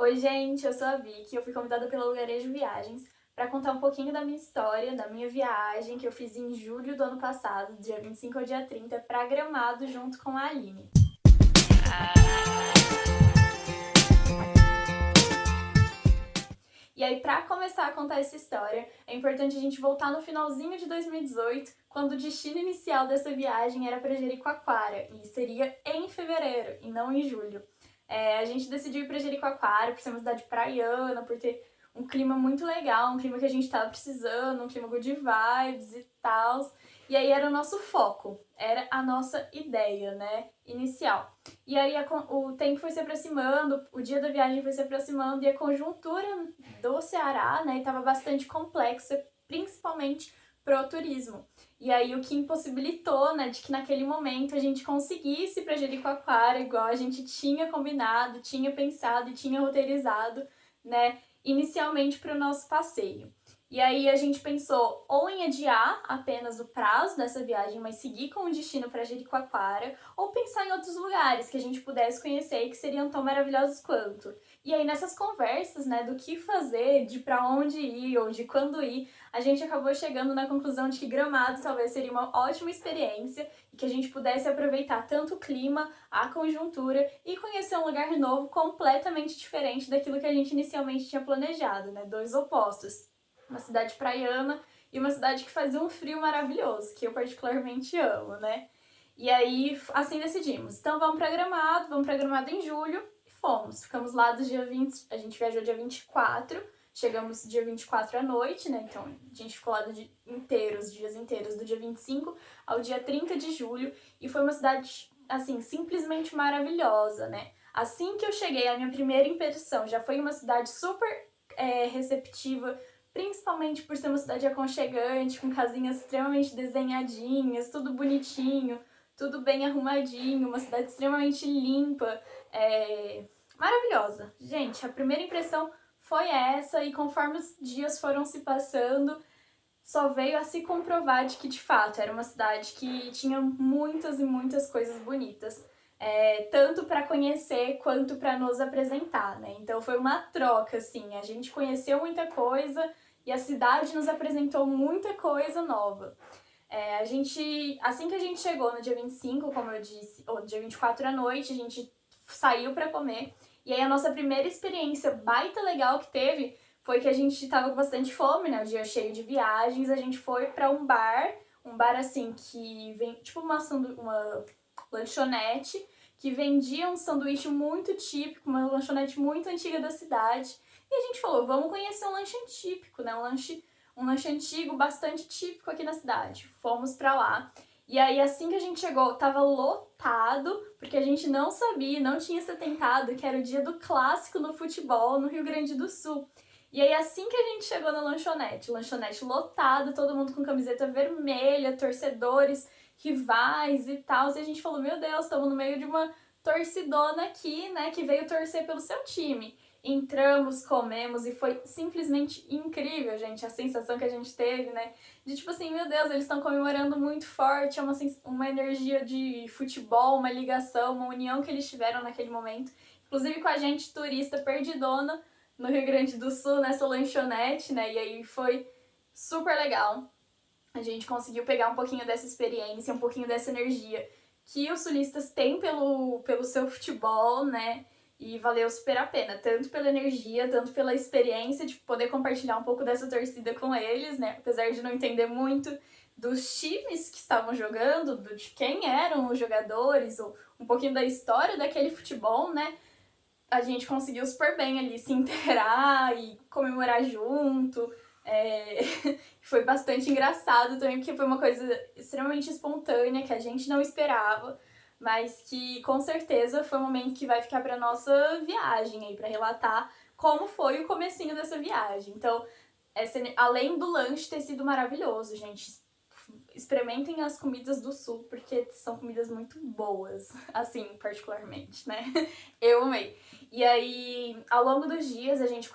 Oi, gente, eu sou a Vicky, eu fui convidada pela Lugarejo Viagens para contar um pouquinho da minha história, da minha viagem que eu fiz em julho do ano passado, do dia 25 ao dia 30, para Gramado junto com a Aline. E aí, para começar a contar essa história, é importante a gente voltar no finalzinho de 2018, quando o destino inicial dessa viagem era para Jericoacoara, e seria em fevereiro, e não em julho. A gente decidiu ir para Jericoacoara por ser uma cidade praiana, por ter um clima muito legal, um clima que a gente estava precisando, um clima good vibes e tal. E aí era o nosso foco, era a nossa ideia, né, inicial. E aí o tempo foi se aproximando, o dia da viagem foi se aproximando e a conjuntura do Ceará, né, estava bastante complexa, principalmente pro turismo. E aí o que impossibilitou, né, de que naquele momento a gente conseguisse ir para Jericoacoara igual a gente tinha combinado, tinha pensado e tinha roteirizado, né, inicialmente para o nosso passeio. E aí a gente pensou ou em adiar apenas o prazo dessa viagem, mas seguir com o destino para Jericoacoara, ou pensar em outros lugares que a gente pudesse conhecer e que seriam tão maravilhosos quanto. E aí nessas conversas, né, do que fazer, de para onde ir ou de quando ir, a gente acabou chegando na conclusão de que Gramado talvez seria uma ótima experiência e que a gente pudesse aproveitar tanto o clima, a conjuntura e conhecer um lugar novo completamente diferente daquilo que a gente inicialmente tinha planejado, né? Dois opostos. Uma cidade praiana e uma cidade que fazia um frio maravilhoso, que eu particularmente amo, né? E aí, assim decidimos. Então vamos pra Gramado em julho e fomos. Ficamos lá do dia 20, a gente viajou dia 24, chegamos dia 24 à noite, né? Então a gente ficou lá do dia inteiros, dias inteiros, do dia 25 ao dia 30 de julho. E foi uma cidade, assim, simplesmente maravilhosa, né? Assim que eu cheguei, a minha primeira impressão já foi uma cidade super receptiva, principalmente por ser uma cidade aconchegante, com casinhas extremamente desenhadinhas, tudo bonitinho, tudo bem arrumadinho, uma cidade extremamente limpa, maravilhosa. Gente, a primeira impressão foi essa, e conforme os dias foram se passando, só veio a se comprovar de que, de fato, era uma cidade que tinha muitas e muitas coisas bonitas, tanto para conhecer quanto para nos apresentar, né? Então foi uma troca, assim, a gente conheceu muita coisa e a cidade nos apresentou muita coisa nova. Assim que a gente chegou no dia 25, como eu disse, ou no dia 24 à noite, a gente saiu para comer. E aí a nossa primeira experiência baita legal que teve foi que a gente tava com bastante fome, né? O dia cheio de viagens, a gente foi para um bar assim que vem tipo uma lanchonete que vendia um sanduíche muito típico, uma lanchonete muito antiga da cidade. E a gente falou, vamos conhecer um lanche típico, né? Um lanche antigo bastante típico aqui na cidade. Fomos pra lá. E aí, assim que a gente chegou, tava lotado, porque a gente não sabia, não tinha se atentado que era o dia do clássico no futebol no Rio Grande do Sul. E aí, assim que a gente chegou na lanchonete lotada, todo mundo com camiseta vermelha, torcedores, rivais e tal, e a gente falou, meu Deus, estamos no meio de uma torcidona aqui, né, que veio torcer pelo seu time. Entramos, comemos e foi simplesmente incrível, gente, a sensação que a gente teve, né? De tipo assim, meu Deus, eles estão comemorando muito forte, é uma energia de futebol, uma ligação, uma união que eles tiveram naquele momento. Inclusive com a gente, turista perdidona no Rio Grande do Sul, nessa lanchonete, né? E aí foi super legal. A gente conseguiu pegar um pouquinho dessa experiência, um pouquinho dessa energia que os sulistas têm pelo seu futebol, né? E valeu super a pena, tanto pela energia, tanto pela experiência de poder compartilhar um pouco dessa torcida com eles, né? Apesar de não entender muito dos times que estavam jogando, de quem eram os jogadores, ou um pouquinho da história daquele futebol, né? A gente conseguiu super bem ali se inteirar e comemorar junto. Foi bastante engraçado também, porque foi uma coisa extremamente espontânea, que a gente não esperava, mas que com certeza foi um momento que vai ficar para nossa viagem aí, para relatar como foi o comecinho dessa viagem. Então, além do lanche ter sido maravilhoso, gente, experimentem as comidas do sul, porque são comidas muito boas, assim, particularmente, né? Eu amei. E aí, ao longo dos dias, a gente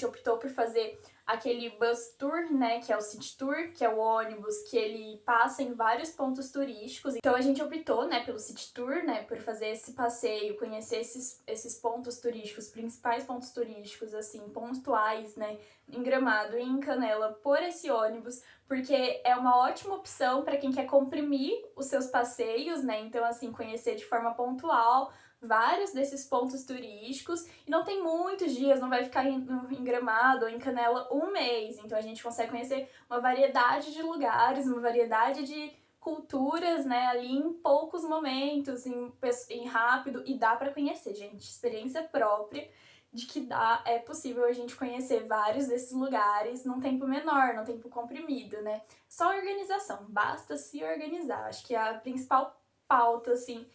optou por fazer aquele bus tour, né, que é o city tour, que é o ônibus que ele passa em vários pontos turísticos. Então a gente optou, né, pelo city tour, né, por fazer esse passeio, conhecer esses pontos turísticos, principais pontos turísticos, assim, pontuais, né, em Gramado e em Canela, por esse ônibus, porque é uma ótima opção para quem quer comprimir os seus passeios, né, então assim, conhecer de forma pontual vários desses pontos turísticos e não tem muitos dias, não vai ficar em Gramado ou em Canela um mês, então a gente consegue conhecer uma variedade de lugares, uma variedade de culturas, né, ali em poucos momentos, em rápido, e dá para conhecer, gente, experiência própria de que é possível a gente conhecer vários desses lugares num tempo menor, num tempo comprimido, né? Só organização, basta se organizar, acho que é a principal pauta, assim,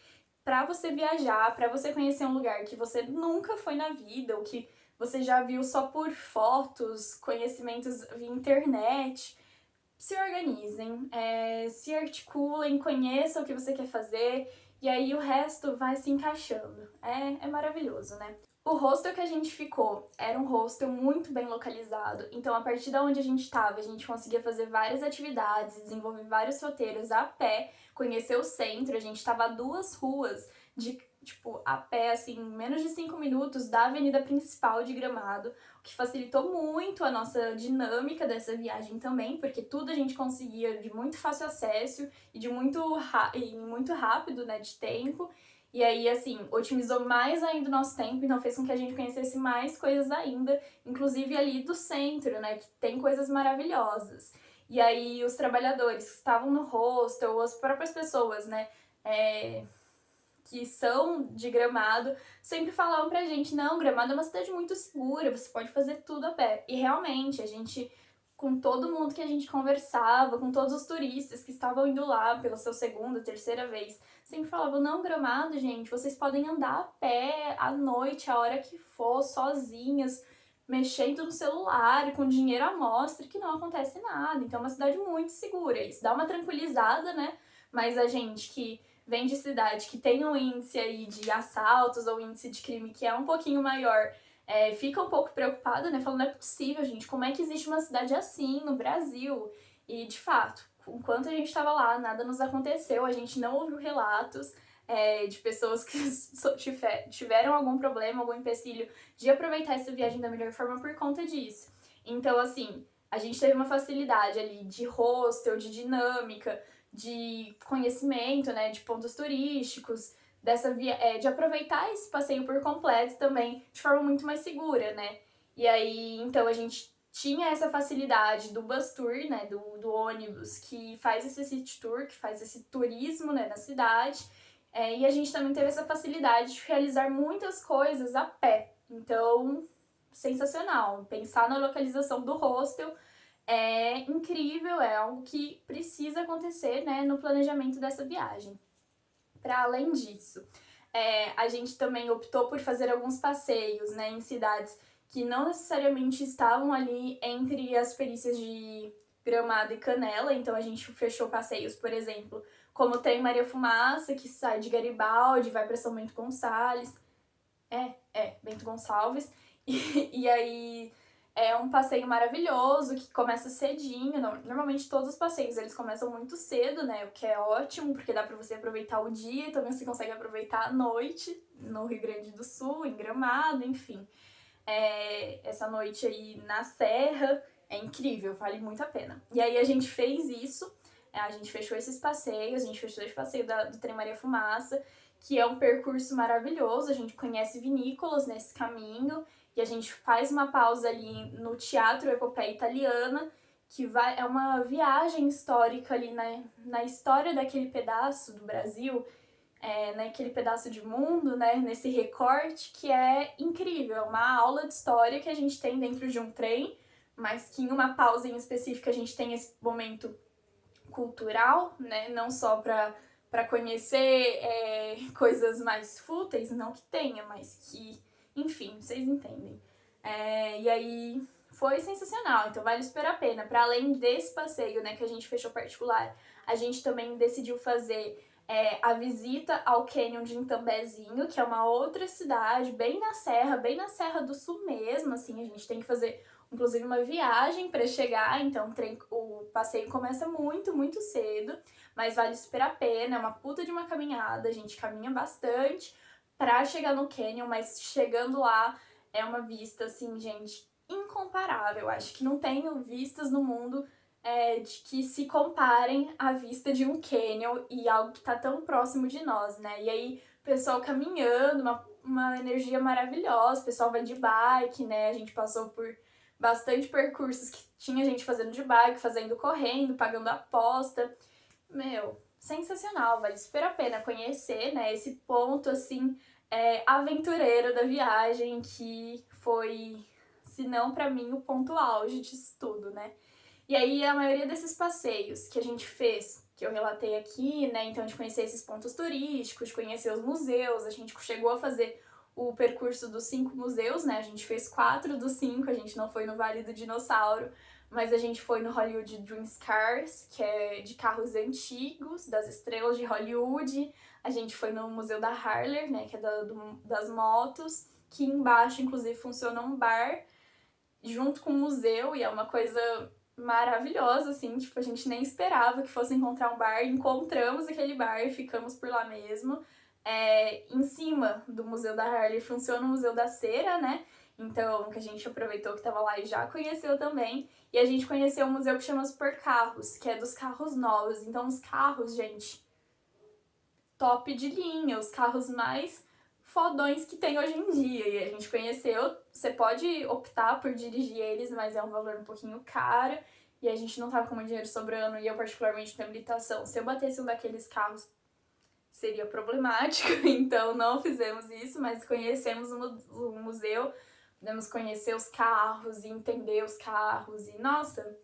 para você viajar, para você conhecer um lugar que você nunca foi na vida, ou que você já viu só por fotos, conhecimentos via internet. Se organizem, se articulem, conheçam o que você quer fazer, e aí o resto vai se encaixando. É maravilhoso, né? O hostel que a gente ficou era um hostel muito bem localizado, então a partir de onde a gente estava, a gente conseguia fazer várias atividades, desenvolver vários roteiros a pé, conhecer o centro, a gente estava a 2 ruas de, tipo, a pé, assim, menos de 5 minutos da avenida principal de Gramado, o que facilitou muito a nossa dinâmica dessa viagem também, porque tudo a gente conseguia de muito fácil acesso e de muito rápido, né, de tempo. E aí, assim, otimizou mais ainda o nosso tempo, então fez com que a gente conhecesse mais coisas ainda, inclusive ali do centro, né, que tem coisas maravilhosas. E aí, os trabalhadores que estavam no hostel, ou as próprias pessoas, né, que são de Gramado, sempre falavam pra gente, não, Gramado é uma cidade muito segura, você pode fazer tudo a pé. E realmente, a gente, com todo mundo que a gente conversava, com todos os turistas que estavam indo lá pela sua segunda, terceira vez, sempre falavam, não, Gramado, gente, vocês podem andar a pé à noite, a hora que for, sozinhas, mexendo no celular, com dinheiro à mostra, que não acontece nada. Então é uma cidade muito segura. Isso dá uma tranquilizada, né? Mas a gente que vem de cidade que tem um índice aí de assaltos ou índice de crime que é um pouquinho maior, fica um pouco preocupada, né? Falando, não é possível, gente, como é que existe uma cidade assim no Brasil? E, de fato, enquanto a gente estava lá, nada nos aconteceu, a gente não ouviu relatos de pessoas que tiveram algum problema, algum empecilho de aproveitar essa viagem da melhor forma por conta disso. Então, assim, a gente teve uma facilidade ali de hostel, de dinâmica, de conhecimento, né, de pontos turísticos, de aproveitar esse passeio por completo também de forma muito mais segura, né? E aí, então, a gente tinha essa facilidade do bus tour, né, do ônibus, que faz esse city tour, que faz esse turismo, né, na cidade, e a gente também teve essa facilidade de realizar muitas coisas a pé. Então, sensacional. Pensar na localização do hostel é incrível, é algo que precisa acontecer, né, no planejamento dessa viagem. Para além disso, a gente também optou por fazer alguns passeios, né, em cidades que não necessariamente estavam ali entre as perícias de Gramado e Canela, então a gente fechou passeios, por exemplo, como o Trem Maria Fumaça, que sai de Garibaldi, vai para São Bento Gonçalves, Bento Gonçalves, e aí é um passeio maravilhoso que começa cedinho. Normalmente todos os passeios eles começam muito cedo, né? O que é ótimo, porque dá pra você aproveitar o dia e também você consegue aproveitar a noite no Rio Grande do Sul, em Gramado, enfim. Essa noite aí na Serra é incrível, vale muito a pena. E aí a gente fez isso, a gente fechou esses passeios, a gente fechou esse passeio do Trem Maria Fumaça, que é um percurso maravilhoso, a gente conhece vinícolas nesse caminho, e a gente faz uma pausa ali no Teatro Epopeia Italiana, que é uma viagem histórica ali na história daquele pedaço do Brasil, naquele pedaço de mundo, né, nesse recorte, que é incrível, é uma aula de história que a gente tem dentro de um trem, mas que em uma pausa em específica a gente tem esse momento cultural, né, não só para conhecer coisas mais fúteis, não que tenha, mas que, enfim, vocês entendem. E aí foi sensacional, então vale super a pena. Para além desse passeio, né, que a gente fechou particular, a gente também decidiu fazer a visita ao Canyon de Itambezinho, que é uma outra cidade, bem na Serra do Sul mesmo, assim, a gente tem que fazer, inclusive, uma viagem para chegar, então o passeio começa muito, muito cedo, mas vale super a pena, é uma puta de uma caminhada, a gente caminha bastante pra chegar no Canyon, mas chegando lá é uma vista, assim, gente, incomparável. Acho que não tenho vistas no mundo de que se comparem à vista de um canyon e algo que tá tão próximo de nós, né? E aí, o pessoal caminhando, uma energia maravilhosa, o pessoal vai de bike, né? A gente passou por bastante percursos que tinha gente fazendo de bike, fazendo correndo, pagando aposta. Meu, sensacional, vale super a pena conhecer, né? Esse ponto, assim, aventureiro da viagem que foi, se não pra mim, o ponto auge disso tudo, né? E aí, a maioria desses passeios que a gente fez, que eu relatei aqui, né? Então, de conhecer esses pontos turísticos, de conhecer os museus, a gente chegou a fazer o percurso dos 5 museus, né? A gente fez 4 dos 5, a gente não foi no Vale do Dinossauro, mas a gente foi no Hollywood Dreams Cars, que é de carros antigos, das estrelas de Hollywood. A gente foi no Museu da Harley, né? Que é das motos, que embaixo, inclusive, funciona um bar junto com o museu, e é uma coisa maravilhosa, assim, tipo, a gente nem esperava que fosse encontrar um bar, encontramos aquele bar e ficamos por lá mesmo. Em cima do Museu da Harley funciona o Museu da Cera, né? Então, que a gente aproveitou que tava lá e já conheceu também. E a gente conheceu um museu que chama Super Carros, que é dos carros novos. Então, os carros, gente, top de linha, os carros mais fodões que tem hoje em dia. E a gente conheceu, você pode optar por dirigir eles, mas é um valor um pouquinho caro. E a gente não tava com muito dinheiro sobrando, e eu particularmente tenho habilitação. Se eu batesse um daqueles carros, seria problemático, então não fizemos isso, mas conhecemos o museu, podemos conhecer os carros e entender os carros. E, nossa,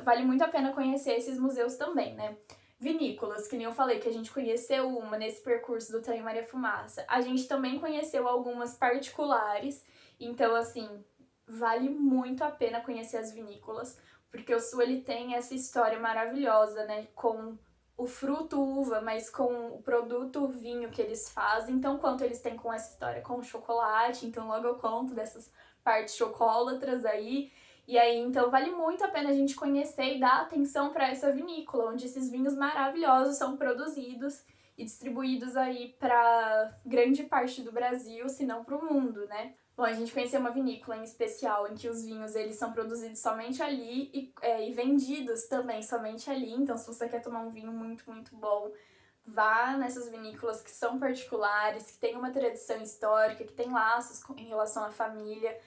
vale muito a pena conhecer esses museus também, né? Vinícolas, que nem eu falei, que a gente conheceu uma nesse percurso do Trem Maria Fumaça. A gente também conheceu algumas particulares, então, assim, vale muito a pena conhecer as vinícolas, porque o Sul, ele tem essa história maravilhosa, né, com o fruto uva, mas com o produto vinho que eles fazem. Então, quanto eles têm com essa história com o chocolate, então logo eu conto dessas partes chocolatras aí. E aí, então, vale muito a pena a gente conhecer e dar atenção para essa vinícola, onde esses vinhos maravilhosos são produzidos e distribuídos aí para grande parte do Brasil, se não para o mundo, né? Bom, a gente conheceu uma vinícola em especial, em que os vinhos eles são produzidos somente ali e vendidos também somente ali. Então, se você quer tomar um vinho muito, muito bom, vá nessas vinícolas que são particulares, que têm uma tradição histórica, que têm laços em relação à família,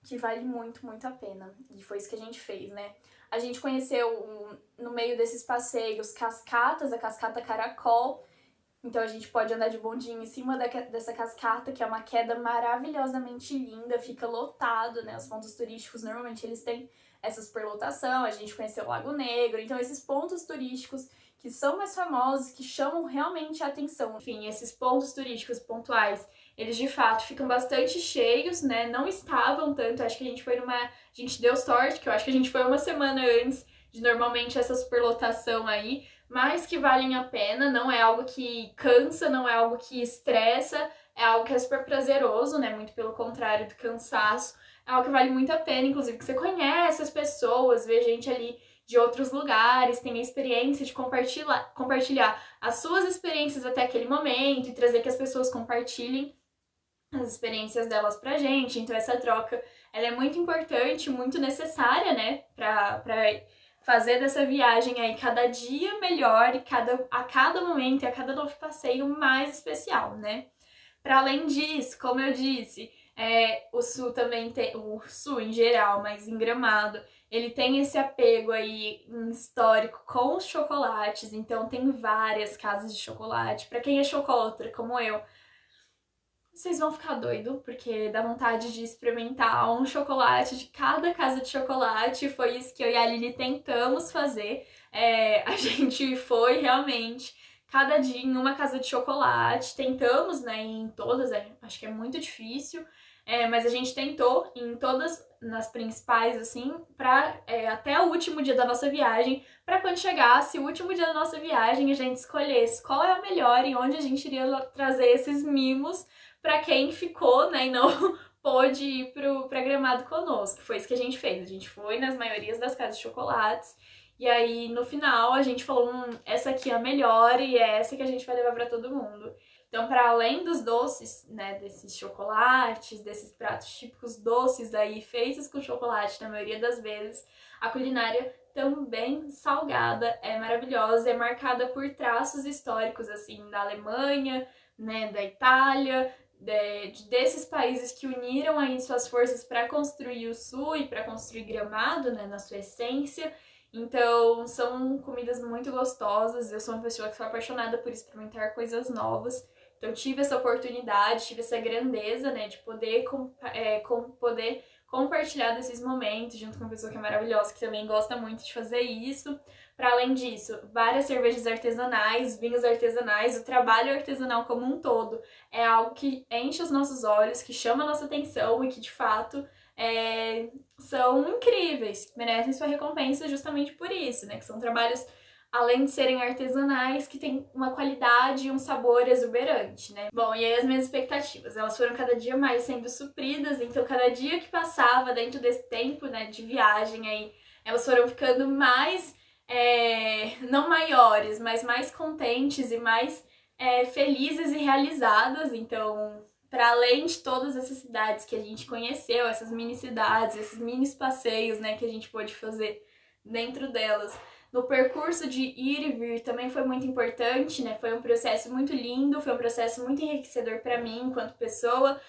que vale muito, muito a pena. E foi isso que a gente fez, né? A gente conheceu, no meio desses passeios, cascatas, a cascata Caracol. Então a gente pode andar de bondinho em cima dessa cascata, que é uma queda maravilhosamente linda, fica lotado, né? Os pontos turísticos, normalmente eles têm essa superlotação. A gente conheceu o Lago Negro. Então esses pontos turísticos que são mais famosos, que chamam realmente a atenção. Enfim, esses pontos turísticos pontuais, eles de fato ficam bastante cheios, né? Não estavam tanto, acho que a gente foi A gente deu sorte, que eu acho que a gente foi uma semana antes de normalmente essa superlotação aí, mas que valem a pena, não é algo que cansa, não é algo que estressa, é algo que é super prazeroso, né? Muito pelo contrário do cansaço. É algo que vale muito a pena, inclusive que você conhece as pessoas, vê gente ali de outros lugares, tem a experiência de compartilhar as suas experiências até aquele momento e trazer que as pessoas compartilhem as experiências delas pra gente. Então essa troca, ela é muito importante, muito necessária, né, pra fazer dessa viagem aí cada dia melhor e a cada momento e a cada novo passeio mais especial, né. Para além disso, como eu disse, o Sul também tem, o Sul em geral, mas em Gramado, ele tem esse apego aí histórico com os chocolates, então tem várias casas de chocolate. Para quem é chocolatra, como eu, vocês vão ficar doido, porque dá vontade de experimentar um chocolate de cada casa de chocolate. Foi isso que eu e a Aline tentamos fazer. A gente foi realmente cada dia em uma casa de chocolate. Tentamos, né, em todas, acho que é muito difícil. mas a gente tentou em todas, nas principais, assim, pra até o último dia da nossa viagem, pra quando chegasse o último dia da nossa viagem, a gente escolhesse qual é a melhor e onde a gente iria trazer esses mimos pra quem ficou, né, e não pôde ir pra Gramado conosco. Foi isso que a gente fez. A gente foi nas maiorias das casas de chocolates. E aí, no final, a gente falou, essa aqui é a melhor e é essa que a gente vai levar pra todo mundo. Então, para além dos doces, né, desses chocolates, desses pratos típicos doces aí, feitos com chocolate na maioria das vezes, a culinária também salgada é maravilhosa, é marcada por traços históricos, assim, da Alemanha, né, da Itália, desses países que uniram aí suas forças para construir o Sul e para construir Gramado, né, na sua essência. Então, são comidas muito gostosas. Eu sou uma pessoa que sou apaixonada por experimentar coisas novas. Então, eu tive essa oportunidade, tive essa grandeza, né, de poder, poder compartilhar desses momentos junto com uma pessoa que é maravilhosa, que também gosta muito de fazer isso. Para além disso, várias cervejas artesanais, vinhos artesanais, o trabalho artesanal como um todo é algo que enche os nossos olhos, que chama a nossa atenção e que, de fato, são incríveis, que merecem sua recompensa justamente por isso, né? Que são trabalhos, além de serem artesanais, que têm uma qualidade e um sabor exuberante, né? Bom, e aí as minhas expectativas, elas foram cada dia mais sendo supridas, então cada dia que passava dentro desse tempo, né, de viagem aí, elas foram ficando mais, não maiores, mas mais contentes e mais felizes e realizadas. Então, para além de todas essas cidades que a gente conheceu, essas mini cidades, esses mini passeios, né, que a gente pôde fazer dentro delas, no percurso de ir e vir também foi muito importante, né? Foi um processo muito lindo, foi um processo muito enriquecedor para mim enquanto pessoa.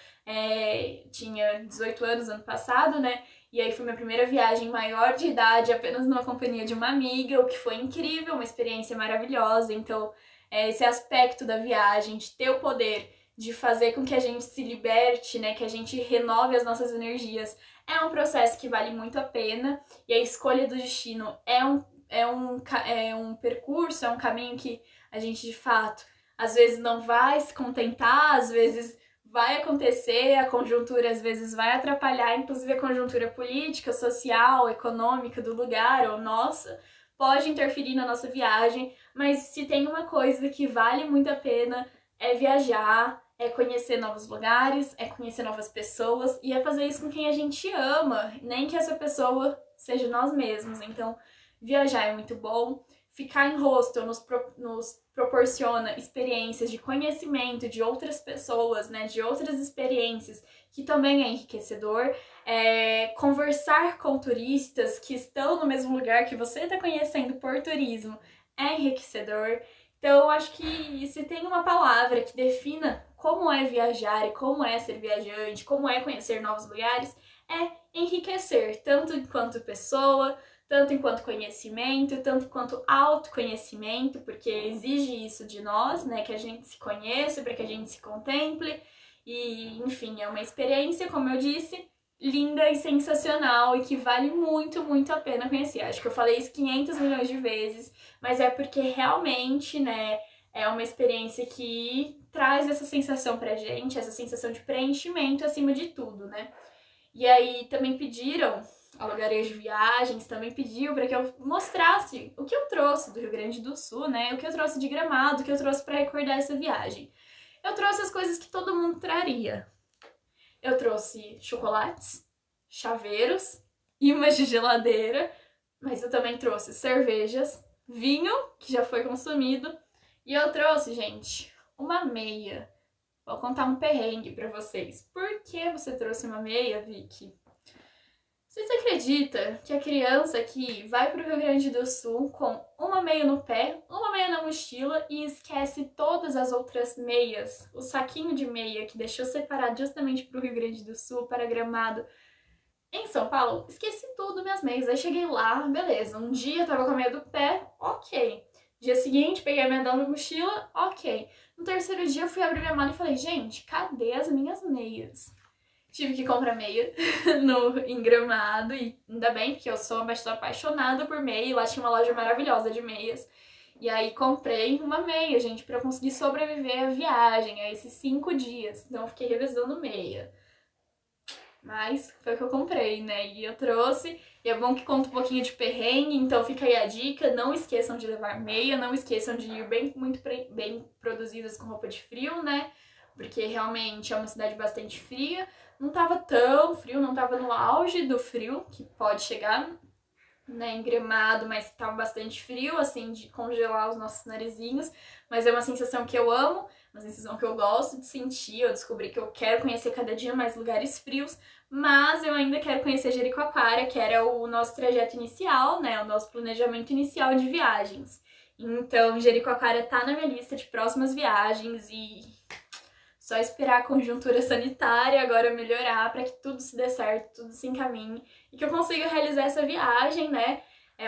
Tinha 18 anos ano passado, né? E aí foi minha primeira viagem maior de idade, apenas numa companhia de uma amiga, o que foi incrível, uma experiência maravilhosa. Então, esse aspecto da viagem, de ter o poder de fazer com que a gente se liberte, né, que a gente renove as nossas energias, é um processo que vale muito a pena, e a escolha do destino é um percurso, é um caminho que a gente, de fato, às vezes não vai se contentar, às vezes vai acontecer, a conjuntura às vezes vai atrapalhar, inclusive a conjuntura política, social, econômica do lugar, ou nossa, pode interferir na nossa viagem, mas se tem uma coisa que vale muito a pena, é viajar, é conhecer novos lugares, é conhecer novas pessoas e é fazer isso com quem a gente ama, nem que essa pessoa seja nós mesmos. Então, viajar é muito bom, ficar em hostel nos proporciona experiências de conhecimento de outras pessoas, né, de outras experiências, que também é enriquecedor. Conversar com turistas que estão no mesmo lugar que você está conhecendo por turismo é enriquecedor. Então, eu acho que se tem uma palavra que defina como é viajar e como é ser viajante, como é conhecer novos lugares, é enriquecer, tanto enquanto pessoa, tanto enquanto conhecimento, tanto quanto autoconhecimento, porque exige isso de nós, né, que a gente se conheça, para que a gente se contemple, e, enfim, é uma experiência, como eu disse, linda e sensacional e que vale muito, muito a pena conhecer. Acho que eu falei isso 500 milhões de vezes, mas é porque realmente, né, é uma experiência que traz essa sensação pra gente, essa sensação de preenchimento acima de tudo, né? E aí também pediram, a Lugarejo de Viagens também pediu para que eu mostrasse o que eu trouxe do Rio Grande do Sul, né? O que eu trouxe de Gramado, o que eu trouxe para recordar essa viagem. Eu trouxe as coisas que todo mundo traria. Eu trouxe chocolates, chaveiros, imãs de geladeira, mas eu também trouxe cervejas, vinho, que já foi consumido, e eu trouxe, gente, uma meia. Vou contar um perrengue pra vocês. Por que você trouxe uma meia, Vicky? Você acredita que a criança aqui vai pro Rio Grande do Sul com uma meia no pé, uma meia na mochila e esquece todas as outras meias? O saquinho de meia que deixou separado justamente pro Rio Grande do Sul, para Gramado, em São Paulo, esqueci tudo, minhas meias. Aí cheguei lá, beleza. Um dia eu tava com a meia do pé, ok. Dia seguinte, peguei a meia da mochila, ok. No terceiro dia, eu fui abrir minha mala e falei, gente, cadê as minhas meias? Tive que comprar meia em Gramado, e ainda bem, porque eu sou uma pessoa apaixonada por meia, e lá tinha uma loja maravilhosa de meias. E aí comprei uma meia, gente, pra eu conseguir sobreviver à viagem, a esses 5 dias. Então eu fiquei revezando meia. Mas foi o que eu comprei, né? E eu trouxe. E é bom que conta um pouquinho de perrengue, então fica aí a dica. Não esqueçam de levar meia, não esqueçam de ir bem produzidas com roupa de frio, né? Porque realmente é uma cidade bastante fria. Não tava tão frio, não tava no auge do frio, que pode chegar, né, em Gramado, mas tava bastante frio, assim, de congelar os nossos narizinhos. Mas é uma sensação que eu amo, uma sensação que eu gosto de sentir. Eu descobri que eu quero conhecer cada dia mais lugares frios, mas eu ainda quero conhecer Jericoacoara, que era o nosso trajeto inicial, né, o nosso planejamento inicial de viagens. Então, Jericoacoara tá na minha lista de próximas viagens e só esperar a conjuntura sanitária agora melhorar para que tudo se dê certo, tudo se encaminhe e que eu consiga realizar essa viagem, né,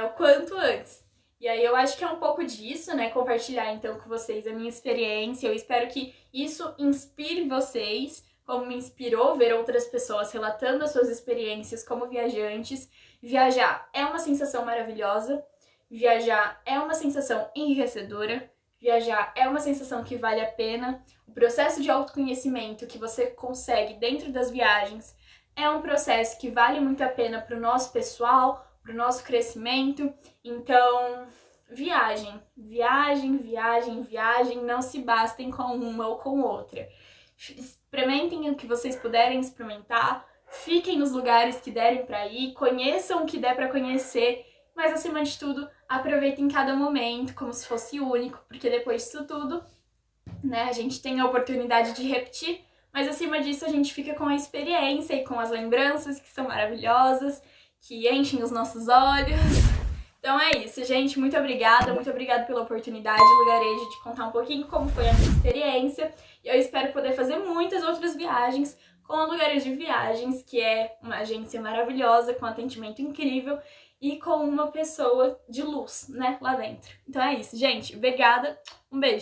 o quanto antes. E aí eu acho que é um pouco disso, né, compartilhar então com vocês a minha experiência. Eu espero que isso inspire vocês, como me inspirou ver outras pessoas relatando as suas experiências como viajantes. Viajar é uma sensação maravilhosa, viajar é uma sensação enriquecedora, viajar é uma sensação que vale a pena. O processo de autoconhecimento que você consegue dentro das viagens é um processo que vale muito a pena para o nosso pessoal, para o nosso crescimento. Então, viagem, viagem, viagem, viagem, não se bastem com uma ou com outra. Experimentem o que vocês puderem experimentar, fiquem nos lugares que derem para ir, conheçam o que der para conhecer, mas acima de tudo, aproveitem cada momento como se fosse único, porque depois disso tudo, né, a gente tem a oportunidade de repetir, mas acima disso a gente fica com a experiência e com as lembranças que são maravilhosas, que enchem os nossos olhos. Então é isso, gente. Muito obrigada pela oportunidade, Lugarejo, de contar um pouquinho como foi a minha experiência. E eu espero poder fazer muitas outras viagens com a Lugarejo de Viagens, que é uma agência maravilhosa, com atendimento incrível e com uma pessoa de luz, né, lá dentro. Então é isso, gente. Obrigada. Um beijo.